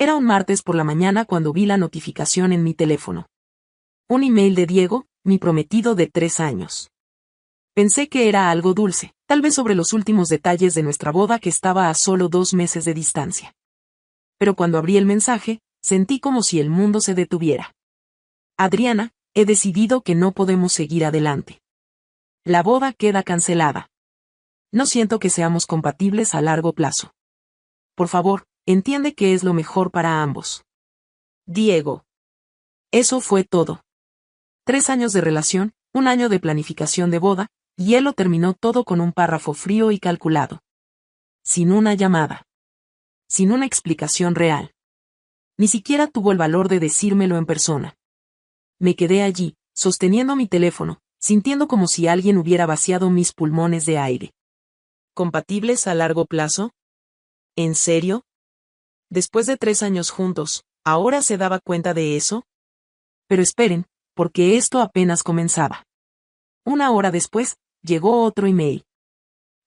Era un martes por la mañana cuando vi la notificación en mi teléfono. Un email de Diego, mi prometido de 3 años. Pensé que era algo dulce, tal vez sobre los últimos detalles de nuestra boda que estaba a solo 2 meses de distancia. Pero cuando abrí el mensaje, sentí como si el mundo se detuviera. Adriana, he decidido que no podemos seguir adelante. La boda queda cancelada. No siento que seamos compatibles a largo plazo. Por favor, entiende que es lo mejor para ambos. Diego. Eso fue todo. 3 años de relación, 1 año de planificación de boda, y él lo terminó todo con un párrafo frío y calculado. Sin una llamada. Sin una explicación real. Ni siquiera tuvo el valor de decírmelo en persona. Me quedé allí, sosteniendo mi teléfono, sintiendo como si alguien hubiera vaciado mis pulmones de aire. ¿Compatibles a largo plazo? ¿En serio? Después de 3 años juntos, ¿ahora se daba cuenta de eso? Pero esperen, porque esto apenas comenzaba. 1 hora después, llegó otro email.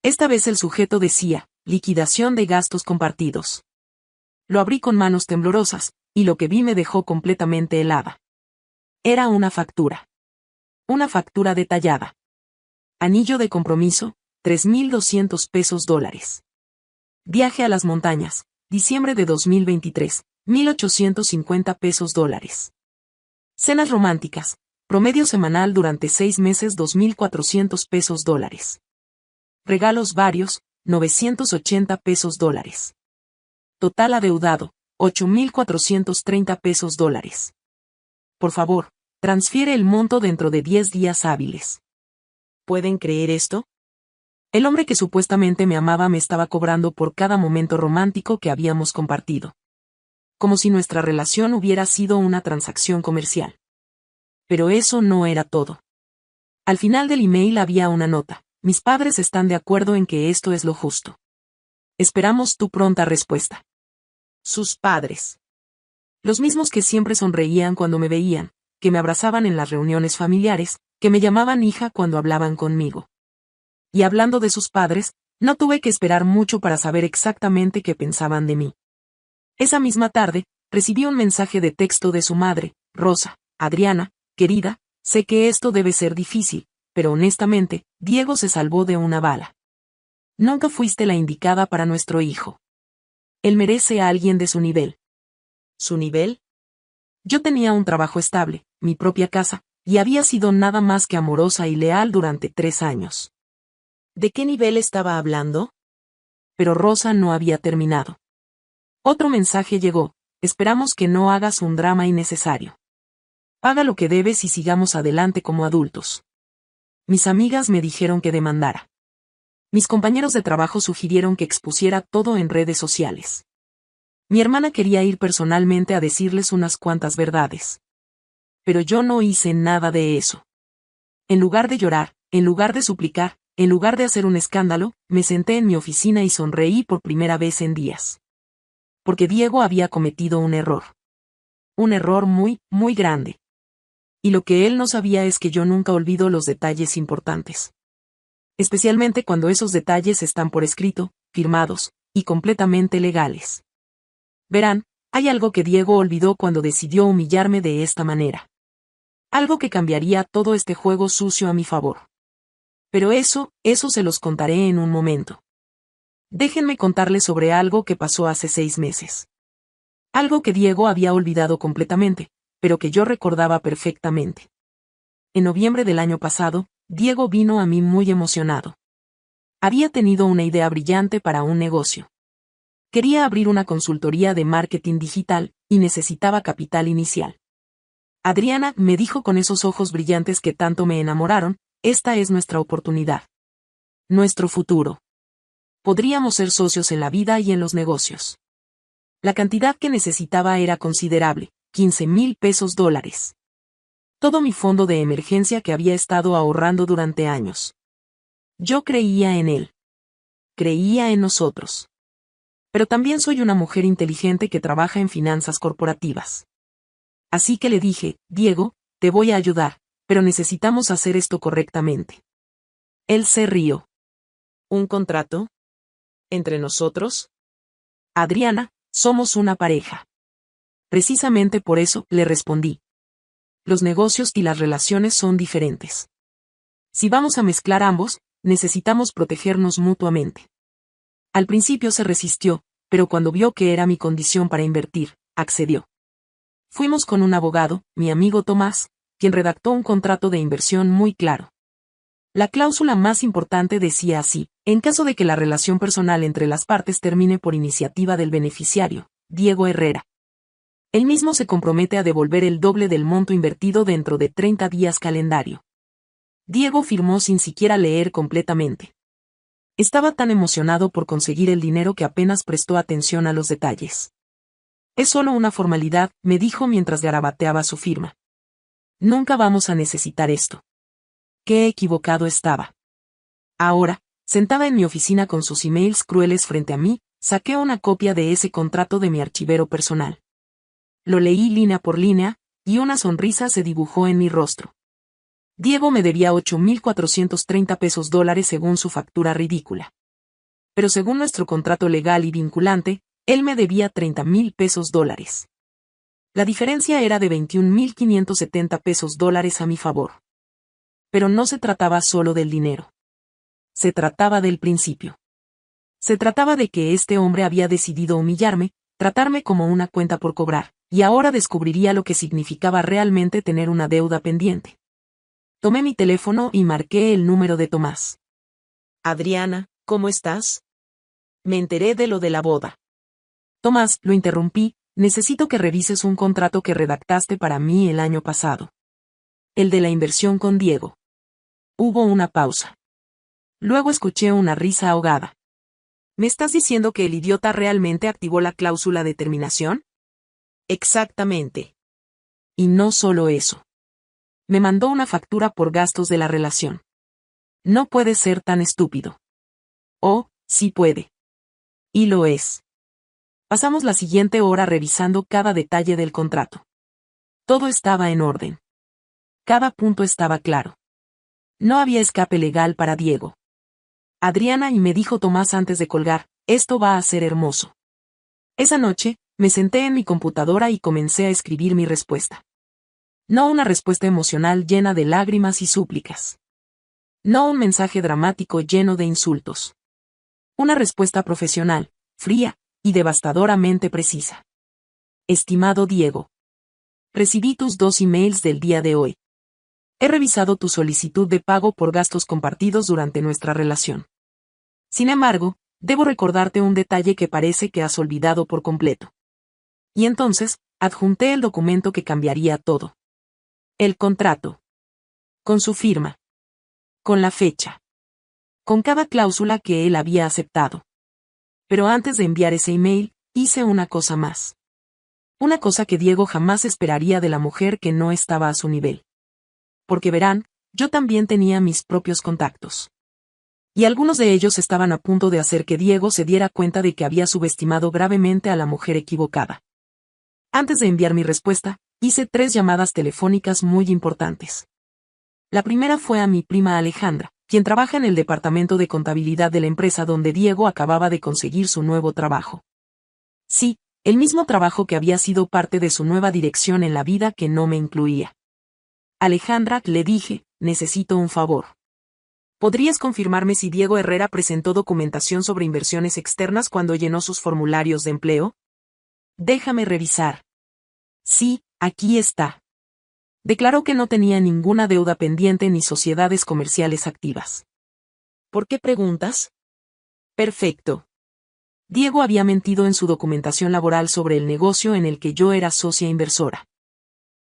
Esta vez el sujeto decía, liquidación de gastos compartidos. Lo abrí con manos temblorosas, y lo que vi me dejó completamente helada. Era una factura. Una factura detallada. Anillo de compromiso, $3,200. Viaje a las montañas, diciembre de 2023, $1,850. Cenas románticas, promedio semanal durante 6 meses, $2,400. Regalos varios, $980. Total adeudado, $8,430. Por favor, transfiere el monto dentro de 10 días hábiles. ¿Pueden creer esto? El hombre que supuestamente me amaba me estaba cobrando por cada momento romántico que habíamos compartido. Como si nuestra relación hubiera sido una transacción comercial. Pero eso no era todo. Al final del email había una nota. Mis padres están de acuerdo en que esto es lo justo. Esperamos tu pronta respuesta. Sus padres. Los mismos que siempre sonreían cuando me veían, que me abrazaban en las reuniones familiares, que me llamaban hija cuando hablaban conmigo. Y hablando de sus padres, no tuve que esperar mucho para saber exactamente qué pensaban de mí. Esa misma tarde, recibí un mensaje de texto de su madre, Rosa. Adriana, querida, sé que esto debe ser difícil, pero honestamente, Diego se salvó de una bala. Nunca fuiste la indicada para nuestro hijo. Él merece a alguien de su nivel. ¿Su nivel? Yo tenía un trabajo estable, mi propia casa, y había sido nada más que amorosa y leal durante 3 años. ¿De qué nivel estaba hablando? Pero Rosa no había terminado. Otro mensaje llegó: esperamos que no hagas un drama innecesario. Paga lo que debes y sigamos adelante como adultos. Mis amigas me dijeron que demandara. Mis compañeros de trabajo sugirieron que expusiera todo en redes sociales. Mi hermana quería ir personalmente a decirles unas cuantas verdades. Pero yo no hice nada de eso. En lugar de llorar, en lugar de suplicar, en lugar de hacer un escándalo, me senté en mi oficina y sonreí por primera vez en días. Porque Diego había cometido un error. Un error muy, muy grande. Y lo que él no sabía es que yo nunca olvido los detalles importantes. Especialmente cuando esos detalles están por escrito, firmados, y completamente legales. Verán, hay algo que Diego olvidó cuando decidió humillarme de esta manera. Algo que cambiaría todo este juego sucio a mi favor. Pero eso se los contaré en un momento. Déjenme contarles sobre algo que pasó hace 6 meses. Algo que Diego había olvidado completamente, pero que yo recordaba perfectamente. En noviembre del año pasado, Diego vino a mí muy emocionado. Había tenido una idea brillante para un negocio. Quería abrir una consultoría de marketing digital, y necesitaba capital inicial. Adriana, me dijo con esos ojos brillantes que tanto me enamoraron, esta es nuestra oportunidad. Nuestro futuro. Podríamos ser socios en la vida y en los negocios. La cantidad que necesitaba era considerable, $15,000. Todo mi fondo de emergencia que había estado ahorrando durante años. Yo creía en él. Creía en nosotros. Pero también soy una mujer inteligente que trabaja en finanzas corporativas. Así que le dije, Diego, te voy a ayudar, pero necesitamos hacer esto correctamente. Él se rió. ¿Un contrato? ¿Entre nosotros? Adriana, somos una pareja. Precisamente por eso, le respondí. Los negocios y las relaciones son diferentes. Si vamos a mezclar ambos, necesitamos protegernos mutuamente. Al principio se resistió, pero cuando vio que era mi condición para invertir, accedió. Fuimos con un abogado, mi amigo Tomás, quien redactó un contrato de inversión muy claro. La cláusula más importante decía así: en caso de que la relación personal entre las partes termine por iniciativa del beneficiario, Diego Herrera. Él mismo se compromete a devolver el doble del monto invertido dentro de 30 días calendario. Diego firmó sin siquiera leer completamente. Estaba tan emocionado por conseguir el dinero que apenas prestó atención a los detalles. Es solo una formalidad, me dijo mientras garabateaba su firma. Nunca vamos a necesitar esto. Qué equivocado estaba. Ahora, sentada en mi oficina con sus emails crueles frente a mí, saqué una copia de ese contrato de mi archivero personal. Lo leí línea por línea, y una sonrisa se dibujó en mi rostro. Diego me debía $8,430 según su factura ridícula. Pero según nuestro contrato legal y vinculante, él me debía $30,000. La diferencia era de $21,570 a mi favor. Pero no se trataba solo del dinero. Se trataba del principio. Se trataba de que este hombre había decidido humillarme, tratarme como una cuenta por cobrar, y ahora descubriría lo que significaba realmente tener una deuda pendiente. Tomé mi teléfono y marqué el número de Tomás. Adriana, ¿cómo estás? Me enteré de lo de la boda. Tomás, lo interrumpí, necesito que revises un contrato que redactaste para mí el año pasado. El de la inversión con Diego. Hubo una pausa. Luego escuché una risa ahogada. ¿Me estás diciendo que el idiota realmente activó la cláusula de terminación? Exactamente. Y no solo eso. Me mandó una factura por gastos de la relación. No puede ser tan estúpido. Oh, sí puede. Y lo es. Pasamos la siguiente hora revisando cada detalle del contrato. Todo estaba en orden. Cada punto estaba claro. No había escape legal para Diego. Adriana, y me dijo Tomás antes de colgar, esto va a ser hermoso. Esa noche, me senté en mi computadora y comencé a escribir mi respuesta. No una respuesta emocional llena de lágrimas y súplicas. No un mensaje dramático lleno de insultos. Una respuesta profesional, fría y devastadoramente precisa. Estimado Diego. Recibí tus 2 emails del día de hoy. He revisado tu solicitud de pago por gastos compartidos durante nuestra relación. Sin embargo, debo recordarte un detalle que parece que has olvidado por completo. Y entonces, adjunté el documento que cambiaría todo. El contrato. Con su firma. Con la fecha. Con cada cláusula que él había aceptado. Pero antes de enviar ese email, hice una cosa más. Una cosa que Diego jamás esperaría de la mujer que no estaba a su nivel. Porque verán, yo también tenía mis propios contactos. Y algunos de ellos estaban a punto de hacer que Diego se diera cuenta de que había subestimado gravemente a la mujer equivocada. Antes de enviar mi respuesta, hice 3 llamadas telefónicas muy importantes. La primera fue a mi prima Alejandra, quien trabaja en el departamento de contabilidad de la empresa donde Diego acababa de conseguir su nuevo trabajo. Sí, el mismo trabajo que había sido parte de su nueva dirección en la vida que no me incluía. Alejandra, le dije, necesito un favor. ¿Podrías confirmarme si Diego Herrera presentó documentación sobre inversiones externas cuando llenó sus formularios de empleo? Déjame revisar. Sí, aquí está. Declaró que no tenía ninguna deuda pendiente ni sociedades comerciales activas. ¿Por qué preguntas? Perfecto. Diego había mentido en su documentación laboral sobre el negocio en el que yo era socia inversora.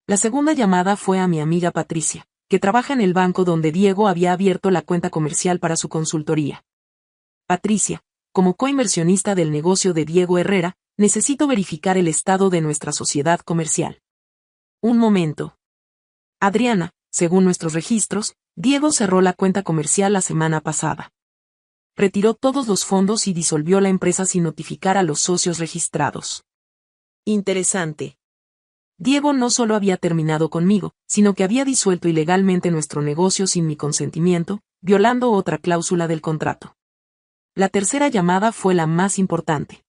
La segunda llamada fue a mi amiga Patricia, que trabaja en el banco donde Diego había abierto la cuenta comercial para su consultoría. Patricia, como coinversionista del negocio de Diego Herrera, necesito verificar el estado de nuestra sociedad comercial. Un momento. Adriana, según nuestros registros, Diego cerró la cuenta comercial la semana pasada. Retiró todos los fondos y disolvió la empresa sin notificar a los socios registrados. Interesante. Diego no solo había terminado conmigo, sino que había disuelto ilegalmente nuestro negocio sin mi consentimiento, violando otra cláusula del contrato. La tercera llamada fue la más importante.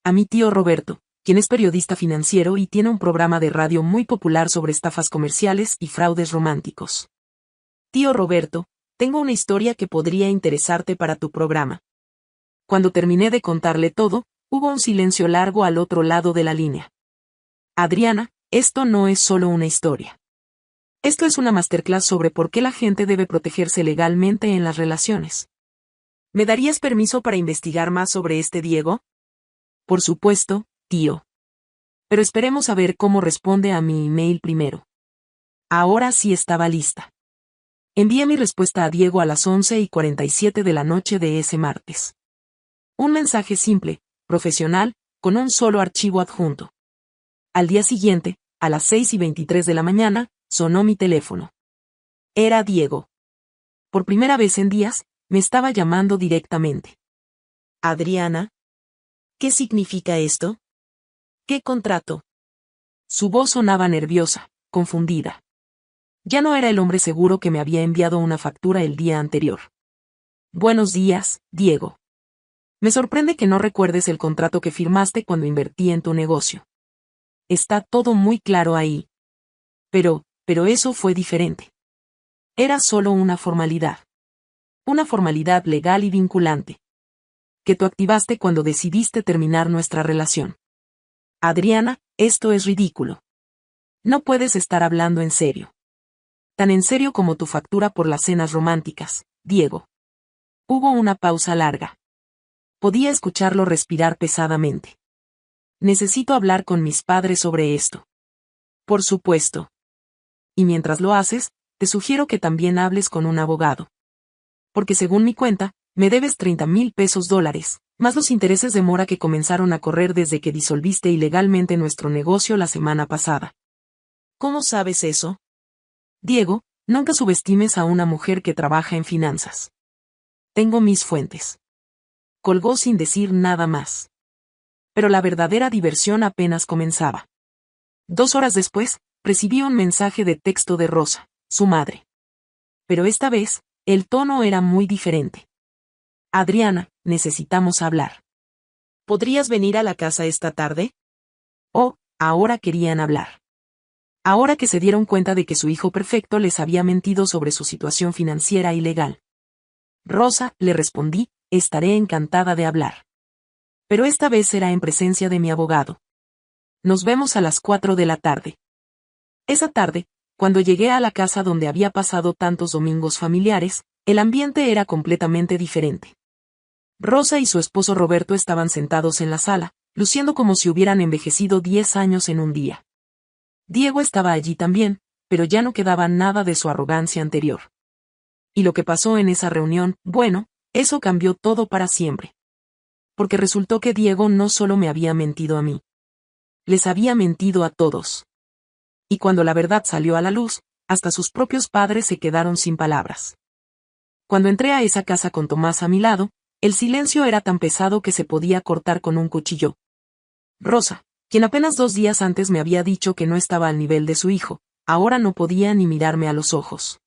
A mi tío Roberto, quien es periodista financiero y tiene un programa de radio muy popular sobre estafas comerciales y fraudes románticos. Tío Roberto, tengo una historia que podría interesarte para tu programa. Cuando terminé de contarle todo, hubo un silencio largo al otro lado de la línea. Adriana, esto no es solo una historia. Esto es una masterclass sobre por qué la gente debe protegerse legalmente en las relaciones. ¿Me darías permiso para investigar más sobre este Diego? Por supuesto, tío. Pero esperemos a ver cómo responde a mi email primero. Ahora sí estaba lista. Envié mi respuesta a Diego a las 11:47 de la noche de ese martes. Un mensaje simple, profesional, con un solo archivo adjunto. Al día siguiente, a las 6:23 de la mañana, sonó mi teléfono. Era Diego. Por primera vez en días, me estaba llamando directamente. Adriana, ¿qué significa esto? ¿Qué contrato? Su voz sonaba nerviosa, confundida. Ya no era el hombre seguro que me había enviado una factura el día anterior. Buenos días, Diego. Me sorprende que no recuerdes el contrato que firmaste cuando invertí en tu negocio. Está todo muy claro ahí. Pero eso fue diferente. Era solo una formalidad. Una formalidad legal y vinculante. Que tú activaste cuando decidiste terminar nuestra relación. Adriana, esto es ridículo. No puedes estar hablando en serio. Tan en serio como tu factura por las cenas románticas, Diego. Hubo una pausa larga. Podía escucharlo respirar pesadamente. Necesito hablar con mis padres sobre esto. Por supuesto. Y mientras lo haces, te sugiero que también hables con un abogado. Porque según mi cuenta, me debes $30,000, más los intereses de mora que comenzaron a correr desde que disolviste ilegalmente nuestro negocio la semana pasada. ¿Cómo sabes eso? Diego, nunca subestimes a una mujer que trabaja en finanzas. Tengo mis fuentes. Colgó sin decir nada más. Pero la verdadera diversión apenas comenzaba. 2 horas después, recibí un mensaje de texto de Rosa, su madre. Pero esta vez, el tono era muy diferente. Adriana, necesitamos hablar. ¿Podrías venir a la casa esta tarde? Oh, ahora querían hablar. Ahora que se dieron cuenta de que su hijo perfecto les había mentido sobre su situación financiera y legal. Rosa, le respondí, estaré encantada de hablar. Pero esta vez será en presencia de mi abogado. Nos vemos a las 4 de la tarde. Esa tarde, cuando llegué a la casa donde había pasado tantos domingos familiares, el ambiente era completamente diferente. Rosa y su esposo Roberto estaban sentados en la sala, luciendo como si hubieran envejecido 10 años en un día. Diego estaba allí también, pero ya no quedaba nada de su arrogancia anterior. Y lo que pasó en esa reunión, bueno, eso cambió todo para siempre. Porque resultó que Diego no solo me había mentido a mí. Les había mentido a todos. Y cuando la verdad salió a la luz, hasta sus propios padres se quedaron sin palabras. Cuando entré a esa casa con Tomás a mi lado, el silencio era tan pesado que se podía cortar con un cuchillo. Rosa, quien apenas 2 días antes me había dicho que no estaba al nivel de su hijo, ahora no podía ni mirarme a los ojos.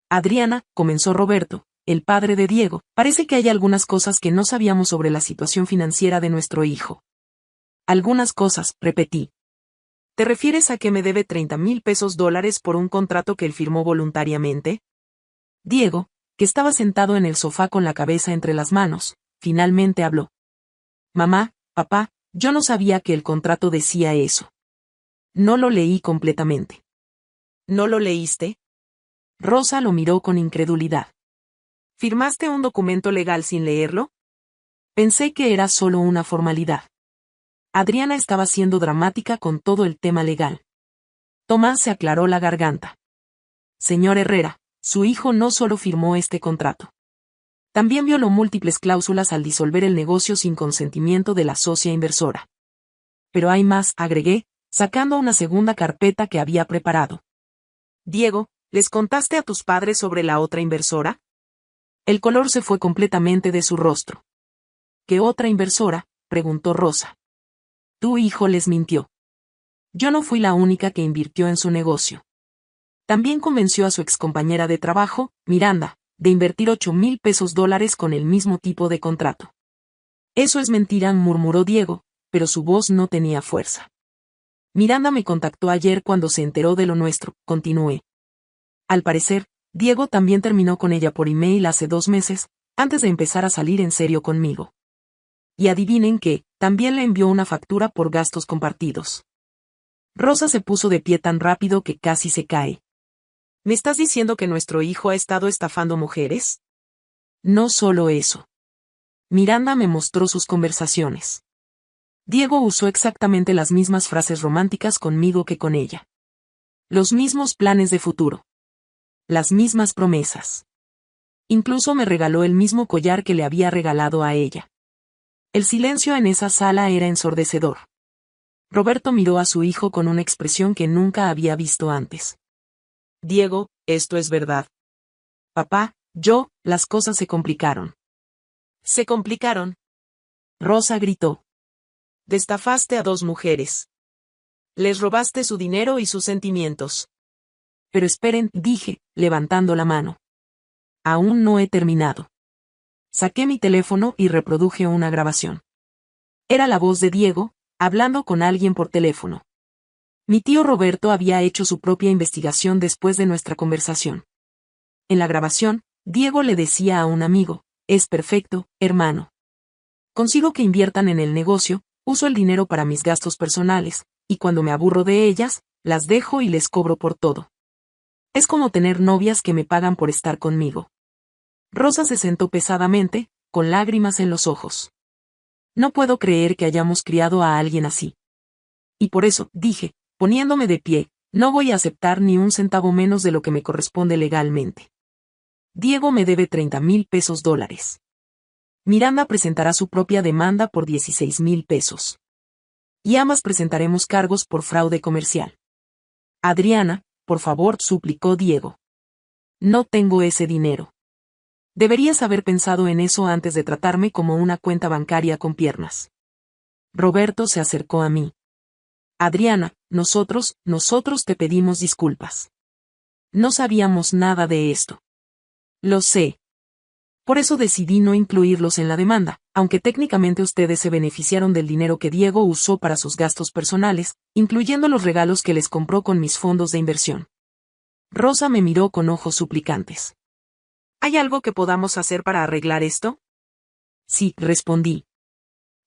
Adriana, comenzó Roberto, el padre de Diego, parece que hay algunas cosas que no sabíamos sobre la situación financiera de nuestro hijo. Algunas cosas, repetí. ¿Te refieres a que me debe $30,000 por un contrato que él firmó voluntariamente? Diego, que estaba sentado en el sofá con la cabeza entre las manos, finalmente habló. Mamá, papá, yo no sabía que el contrato decía eso. No lo leí completamente. ¿No lo leíste? Rosa lo miró con incredulidad. ¿Firmaste un documento legal sin leerlo? Pensé que era solo una formalidad. Adriana estaba siendo dramática con todo el tema legal. Tomás se aclaró la garganta. Señor Herrera, su hijo no solo firmó este contrato. También violó múltiples cláusulas al disolver el negocio sin consentimiento de la socia inversora. Pero hay más, agregué, sacando una segunda carpeta que había preparado. Diego, ¿les contaste a tus padres sobre la otra inversora? El color se fue completamente de su rostro. ¿Qué otra inversora?, preguntó Rosa. Tu hijo les mintió. Yo no fui la única que invirtió en su negocio. También convenció a su excompañera de trabajo, Miranda, de invertir $8,000 con el mismo tipo de contrato. Eso es mentira, murmuró Diego, pero su voz no tenía fuerza. Miranda me contactó ayer cuando se enteró de lo nuestro, continué. Al parecer, Diego también terminó con ella por email hace 2 meses, antes de empezar a salir en serio conmigo. Y adivinen qué, también le envió una factura por gastos compartidos. Rosa se puso de pie tan rápido que casi se cae. ¿Me estás diciendo que nuestro hijo ha estado estafando mujeres? No solo eso. Miranda me mostró sus conversaciones. Diego usó exactamente las mismas frases románticas conmigo que con ella. Los mismos planes de futuro. Las mismas promesas. Incluso me regaló el mismo collar que le había regalado a ella. El silencio en esa sala era ensordecedor. Roberto miró a su hijo con una expresión que nunca había visto antes. Diego, esto es verdad. Papá, las cosas se complicaron. ¿Se complicaron? Rosa gritó. Destafaste a 2 mujeres. Les robaste su dinero y sus sentimientos. Pero esperen, dije, levantando la mano. Aún no he terminado. Saqué mi teléfono y reproduje una grabación. Era la voz de Diego, hablando con alguien por teléfono. Mi tío Roberto había hecho su propia investigación después de nuestra conversación. En la grabación, Diego le decía a un amigo, es perfecto, hermano. Consigo que inviertan en el negocio, uso el dinero para mis gastos personales, y cuando me aburro de ellas, las dejo y les cobro por todo. Es como tener novias que me pagan por estar conmigo. Rosa se sentó pesadamente, con lágrimas en los ojos. No puedo creer que hayamos criado a alguien así. Y por eso, dije, poniéndome de pie, no voy a aceptar ni un centavo menos de lo que me corresponde legalmente. Diego me debe 30,000 pesos dólares. Miranda presentará su propia demanda por 16,000 pesos. Y ambas presentaremos cargos por fraude comercial. Adriana, por favor, suplicó Diego. No tengo ese dinero. Deberías haber pensado en eso antes de tratarme como una cuenta bancaria con piernas. Roberto se acercó a mí. Adriana, nosotros te pedimos disculpas. No sabíamos nada de esto. Lo sé. Por eso decidí no incluirlos en la demanda, aunque técnicamente ustedes se beneficiaron del dinero que Diego usó para sus gastos personales, incluyendo los regalos que les compró con mis fondos de inversión. Rosa me miró con ojos suplicantes. ¿Hay algo que podamos hacer para arreglar esto? Sí, respondí.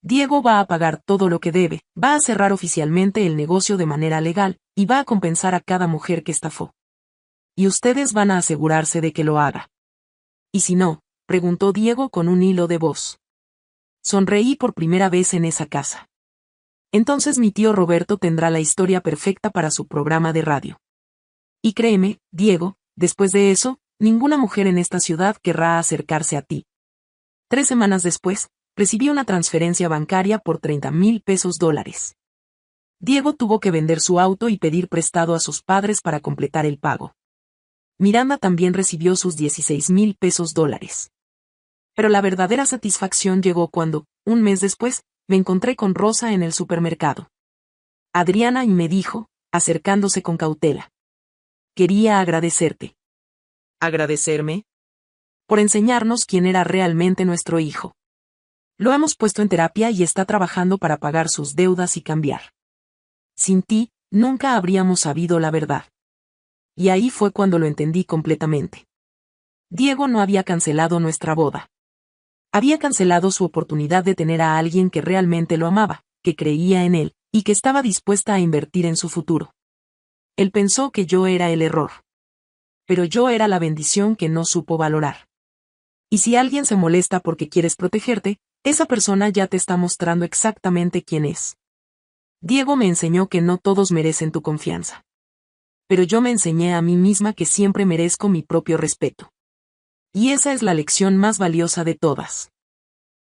Diego va a pagar todo lo que debe, va a cerrar oficialmente el negocio de manera legal, y va a compensar a cada mujer que estafó. Y ustedes van a asegurarse de que lo haga. ¿Y si no? Preguntó Diego con un hilo de voz. Sonreí por primera vez en esa casa. Entonces mi tío Roberto tendrá la historia perfecta para su programa de radio. Y créeme, Diego, después de eso, ninguna mujer en esta ciudad querrá acercarse a ti. 3 semanas después, recibí una transferencia bancaria por 30,000 pesos dólares. Diego tuvo que vender su auto y pedir prestado a sus padres para completar el pago. Miranda también recibió sus 16,000 pesos dólares. Pero la verdadera satisfacción llegó cuando, un mes después, me encontré con Rosa en el supermercado. Adriana y me dijo, acercándose con cautela. Quería agradecerte. ¿Agradecerme? Por enseñarnos quién era realmente nuestro hijo. Lo hemos puesto en terapia y está trabajando para pagar sus deudas y cambiar. Sin ti, nunca habríamos sabido la verdad. Y ahí fue cuando lo entendí completamente. Diego no había cancelado nuestra boda. Había cancelado su oportunidad de tener a alguien que realmente lo amaba, que creía en él, y que estaba dispuesta a invertir en su futuro. Él pensó que yo era el error. Pero yo era la bendición que no supo valorar. Y si alguien se molesta porque quieres protegerte, esa persona ya te está mostrando exactamente quién es. Diego me enseñó que no todos merecen tu confianza. Pero yo me enseñé a mí misma que siempre merezco mi propio respeto. Y esa es la lección más valiosa de todas.